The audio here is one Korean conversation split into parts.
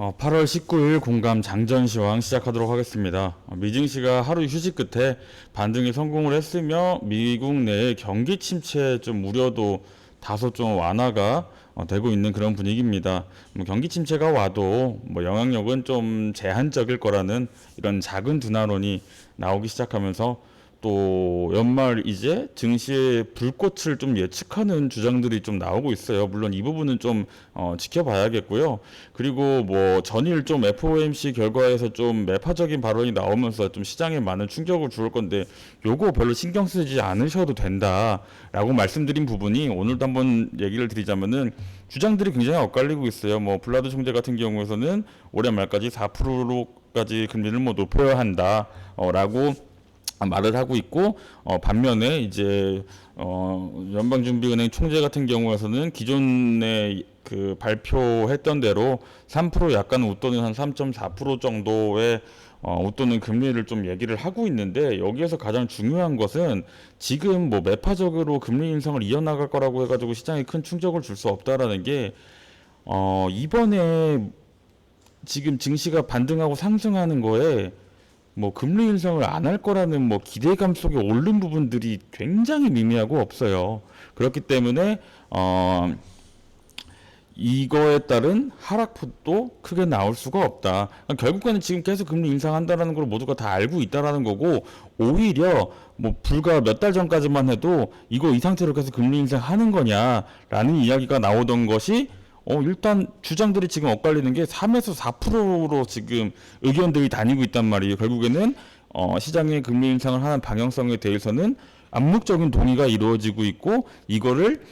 8월 19일 공감 장전시황 시작하도록 하겠습니다. 미증시가 하루 휴식 끝에 반등에 성공을 했으며 미국 내의 경기 침체 좀 우려도 다소 좀 완화가 되고 있는 그런 분위기입니다. 경기 침체가 와도 영향력은 좀 제한적일 거라는 이런 작은 둔화론이 나오기 시작하면서 또 연말 이제 증시의 불꽃을 좀 예측하는 주장들이 좀 나오고 있어요. 물론 이 부분은 좀 지켜봐야겠고요. 그리고 전일 좀 FOMC 결과에서 좀 매파적인 발언이 나오면서 좀 시장에 많은 충격을 줄 건데 요거 별로 신경 쓰지 않으셔도 된다라고 말씀드린 부분이 오늘도 한번 얘기를 드리자면은 주장들이 굉장히 엇갈리고 있어요. 블라드 총재 같은 경우에서는 올해 말까지 4%까지 금리를 높여야 한다라고 말을 하고 있고, 반면에 이제 연방준비은행 총재 같은 경우에서는 기존에 그 발표했던 대로 3% 약간 웃도는 한 3.4% 정도의 웃도는 금리를 좀 얘기를 하고 있는데, 여기에서 가장 중요한 것은 지금 매파적으로 금리 인상을 이어나갈 거라고 해가지고 시장에 큰 충격을 줄 수 없다라는 게 이번에 지금 증시가 반등하고 상승하는 거에 금리 인상을 안 할 거라는 기대감 속에 오른 부분들이 굉장히 미미하고 없어요. 그렇기 때문에 이거에 따른 하락폭도 크게 나올 수가 없다. 결국에는 지금 계속 금리 인상한다라는 걸 모두가 다 알고 있다라는 거고, 오히려 불과 몇 달 전까지만 해도 이거 이 상태로 계속 금리 인상하는 거냐라는 이야기가 나오던 것이 일단 주장들이 지금 엇갈리는 게 3에서 4%로 지금 의견들이 다니고 있단 말이에요. 결국에는 시장의 금리 인상을 하는 방향성에 대해서는 암묵적인 동의가 이루어지고 있고, 이거를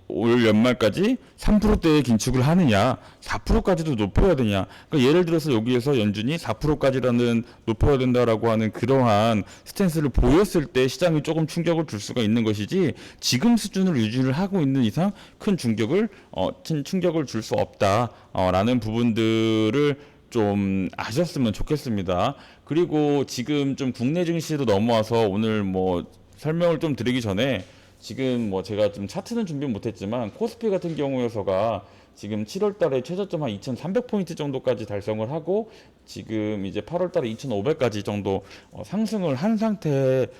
올 연말까지 3%대에 긴축을 하느냐, 4%까지도 높여야 되냐. 그러니까 예를 들어서 여기에서 연준이 4%까지라는 높여야 된다라고 하는 그러한 스탠스를 보였을 때 시장이 조금 충격을 줄 수가 있는 것이지, 지금 수준을 유지를 하고 있는 이상 큰 충격을 줄 수 없다라는 부분들을 좀 아셨으면 좋겠습니다. 그리고 지금 좀 국내 증시로 넘어와서 오늘 설명을 좀 드리기 전에, 지금 제가 좀 차트는 준비 못했지만 코스피 같은 경우에서가 지금 7월 달에 최저점 한 2,300포인트 정도까지 달성을 하고, 지금 이제 8월 달에 2,500까지 정도 상승을 한 상태에서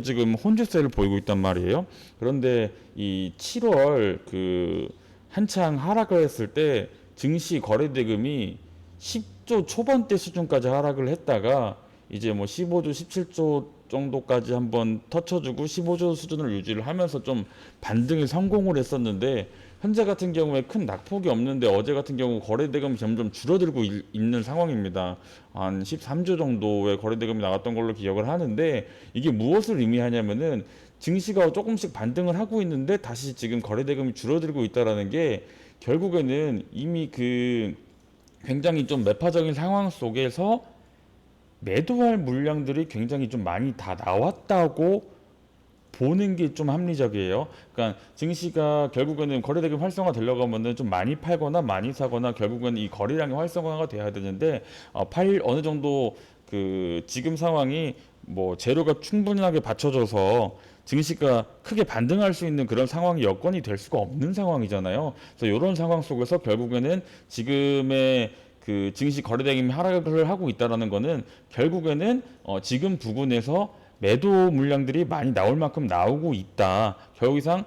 지금 혼조세를 보이고 있단 말이에요. 그런데 이 7월 한창 하락을 했을 때 증시 거래대금이 10조 초반대 수준까지 하락을 했다가 이제 15조, 17조 정도까지 한번 터쳐주고 15조 수준을 유지를 하면서 좀 반등에 성공을 했었는데, 현재 같은 경우에 큰 낙폭이 없는데 어제 같은 경우 거래대금이 점점 줄어들고 있는 상황입니다. 한 13조 정도의 거래대금이 나갔던 걸로 기억을 하는데, 이게 무엇을 의미하냐면은 증시가 조금씩 반등을 하고 있는데 다시 지금 거래대금이 줄어들고 있다라는 게, 결국에는 이미 굉장히 좀 매파적인 상황 속에서 매도할 물량들이 굉장히 좀 많이 다 나왔다고 보는 게 좀 합리적이에요. 그러니까 증시가 결국에는 거래대금 활성화 되려고 하면은 좀 많이 팔거나 많이 사거나 결국은 이 거래량이 활성화가 돼야 되는데, 어느 정도 지금 상황이 재료가 충분하게 받쳐져서 증시가 크게 반등할 수 있는 그런 상황이 여건이 될 수가 없는 상황이잖아요. 그래서 이런 상황 속에서 결국에는 지금의 증시 거래대금이 하락을 하고 있다라는 거는, 결국에는 지금 부근에서 매도 물량들이 많이 나올 만큼 나오고 있다. 더 이상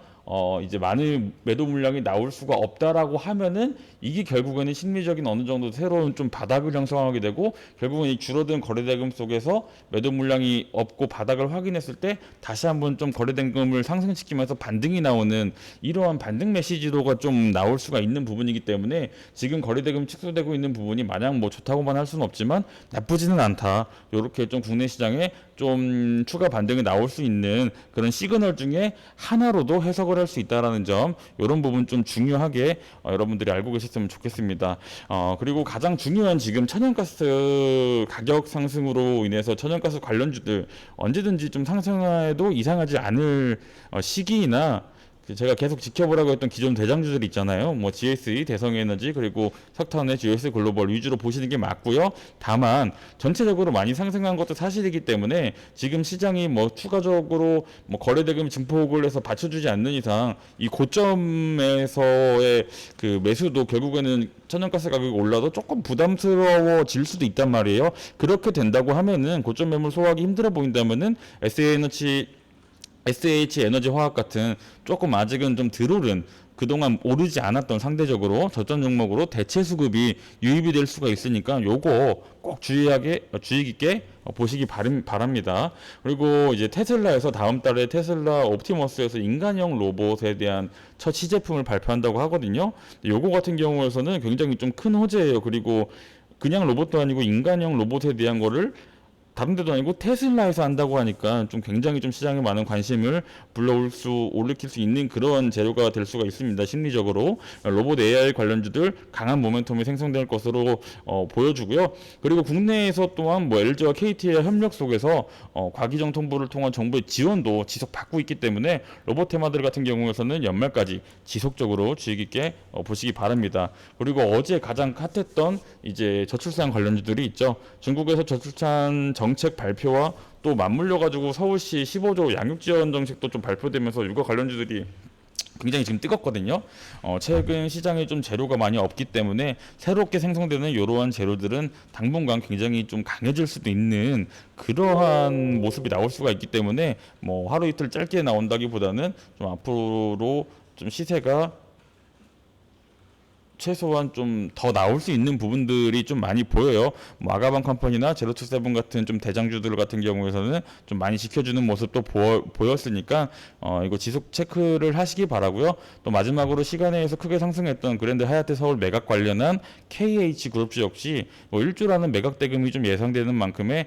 이제 많은 매도 물량이 나올 수가 없다라고 하면은, 이게 결국에는 심리적인 어느 정도 새로운 좀 바닥을 형성하게 되고, 결국은 이 줄어든 거래대금 속에서 매도 물량이 없고 바닥을 확인했을 때 다시 한번 좀 거래대금을 상승시키면서 반등이 나오는, 이러한 반등 메시지도가 좀 나올 수가 있는 부분이기 때문에, 지금 거래대금 축소되고 있는 부분이 마냥 좋다고만 할 수는 없지만 나쁘지는 않다. 요렇게 좀 국내 시장에 좀 추가 반등이 나올 수 있는 그런 시그널 중에 하나로도 해석을 할 수 있다라는 점, 이런 부분 좀 중요하게 여러분들이 알고 계셨으면 좋겠습니다. 그리고 가장 중요한, 지금 천연가스 가격 상승으로 인해서 천연가스 관련주들 언제든지 좀 상승해도 이상하지 않을 시기이나 제가 계속 지켜보라고 했던 기존 대장주들 있잖아요. 뭐 GSE, 대성에너지, 그리고 석탄의 GS 글로벌 위주로 보시는 게 맞고요. 다만 전체적으로 많이 상승한 것도 사실이기 때문에 지금 시장이 뭐 추가적으로 뭐 거래대금 증폭을 해서 받쳐주지 않는 이상 이 고점에서의 그 매수도 결국에는 천연가스 가격이 올라도 조금 부담스러워질 수도 있단 말이에요. 그렇게 된다고 하면은 고점 매물 소화하기 힘들어 보인다면은 SH 에너지 화학 같은 조금 아직은 좀 덜 오른 그동안 오르지 않았던 상대적으로 저점 종목으로 대체 수급이 유입이 될 수가 있으니까 요거 꼭 주의 깊게 보시기 바랍니다. 그리고 이제 테슬라에서 다음 달에 테슬라 옵티머스에서 인간형 로봇에 대한 첫 시제품을 발표한다고 하거든요. 요거 같은 경우에서는 굉장히 좀 큰 호재예요. 그리고 그냥 로봇도 아니고 인간형 로봇에 대한 거를 다른 데도 아니고 테슬라에서 한다고 하니까 좀 굉장히 좀 시장에 많은 관심을 올리킬 수 있는 그런 재료가 될 수가 있습니다. 심리적으로 로봇 AI 관련주들 강한 모멘텀이 생성될 것으로 보여주고요. 그리고 국내에서 또한 뭐 LG와 KT의 협력 속에서 과기정 통보를 통한 정부의 지원도 지속 받고 있기 때문에 로봇 테마들 같은 경우에서는 연말까지 지속적으로 주의 깊게 보시기 바랍니다. 그리고 어제 가장 핫했던 이제 저출산 관련주들이 있죠. 중국에서 저출산 정책 발표와 또 맞물려 가지고 서울시 15조 양육 지원 정책도 좀 발표되면서 육아 관련주들이 굉장히 지금 뜨겁거든요. 최근 시장에 좀 재료가 많이 없기 때문에 새롭게 생성되는 이러한 재료들은 당분간 굉장히 좀 강해질 수도 있는 그러한 모습이 나올 수가 있기 때문에 뭐 하루 이틀 짧게 나온다기보다는 좀 앞으로 좀 시세가 최소한 좀 더 나올 수 있는 부분들이 좀 많이 보여요. 뭐 아가방 컴퍼니나 제로투세븐 같은 좀 대장주들 같은 경우에서는 좀 많이 지켜주는 모습도 보였으니까 이거 지속 체크를 하시기 바라고요. 또 마지막으로 시간에서 크게 상승했던 그랜드 하얏트 서울 매각 관련한 KH 그룹주 역시 뭐 1조라는 매각 대금이 좀 예상되는 만큼의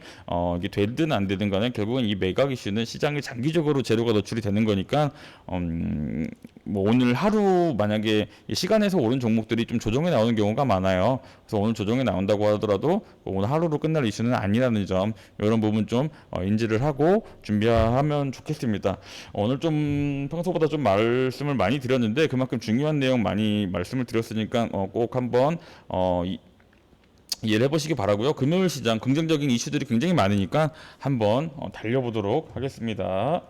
이게 되든 안 되든 간에 결국은 이 매각 이슈는 시장에 장기적으로 재료가 노출이 되는 거니까 뭐 오늘 하루 만약에 시간에서 오른 종목들이 좀 조정에 나오는 경우가 많아요. 그래서 오늘 조정에 나온다고 하더라도 오늘 하루로 끝날 이슈는 아니라는 점 이런 부분 좀 인지를 하고 준비하면 좋겠습니다. 오늘 좀 평소보다 좀 말씀을 많이 드렸는데 그만큼 중요한 내용 많이 말씀을 드렸으니까 꼭 한번 이해를 해보시기 바라고요. 금요일 시장 긍정적인 이슈들이 굉장히 많으니까 한번 달려보도록 하겠습니다.